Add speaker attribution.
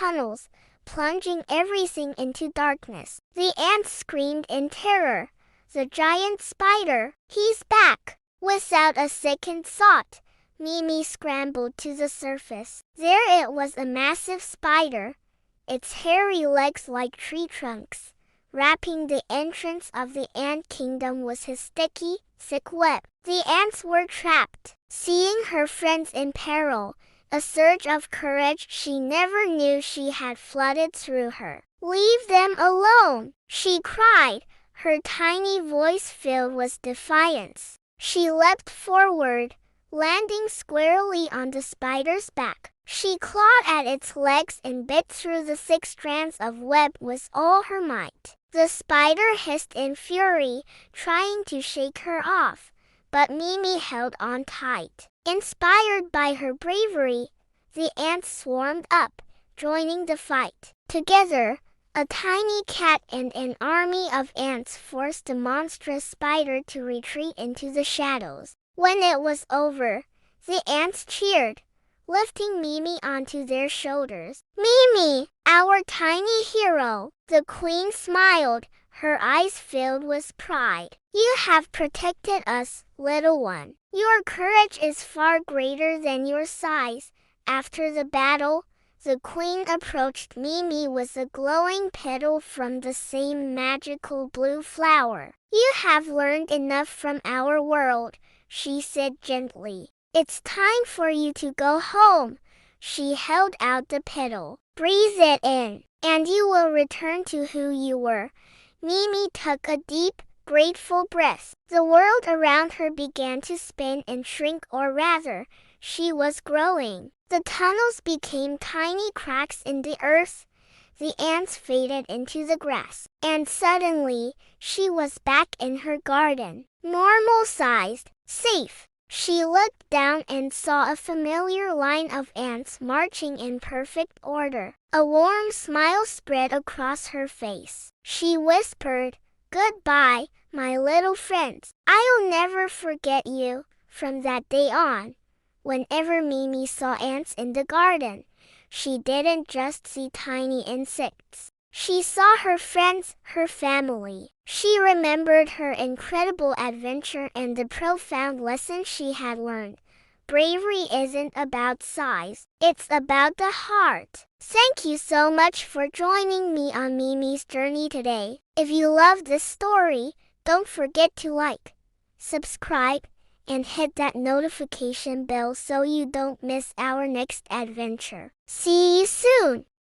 Speaker 1: tunnels, plunging everything into darkness. The ants screamed in terror. The giant spider, he's back! Without a second thought, Mimi scrambled to the surface. There it was, a massive spider, its hairy legs like tree trunks. Wrapping the entrance of the ant kingdom was his sticky, thick web. The ants were trapped. Seeing her friends in peril, a surge of courage she never knew she had flooded through her. "Leave them alone!" she cried, her tiny voice filled with defiance. She leapt forward, landing squarely on the spider's back. She clawed at its legs and bit through the thick strands of web with all her might. The spider hissed in fury, trying to shake her off, but Mimi held on tight. Inspired by her bravery, the ants swarmed up, joining the fight. Together, a tiny cat and an army of ants forced the monstrous spider to retreat into the shadows. When it was over, the ants cheered, lifting Mimi onto their shoulders. "Mimi, our tiny hero!" The queen smiled, her eyes filled with pride. "You have protected us, little one. Your courage is far greater than your size." After the battle, the queen approached Mimi with a glowing petal from the same magical blue flower. "You have learned enough from our world," she said gently. "It's time for you to go home." She held out the petal. "Breathe it in, and you will return to who you were." Mimi took a deep, grateful breath. The world around her began to spin and shrink, or rather, she was growing. The tunnels became tiny cracks in the earth. The ants faded into the grass. And suddenly, she was back in her garden, normal-sized, safe. She looked down and saw a familiar line of ants marching in perfect order. A warm smile spread across her face. She whispered, "Goodbye, my little friends. I'll never forget you." From that day on, whenever Mimi saw ants in the garden, she didn't just see tiny insects. She saw her friends, her family. She remembered her incredible adventure and the profound lesson she had learned. Bravery isn't about size, it's about the heart. Thank you so much for joining me on Mimi's journey today. If you love this story, don't forget to like, subscribe, and hit that notification bell so you don't miss our next adventure. See you soon!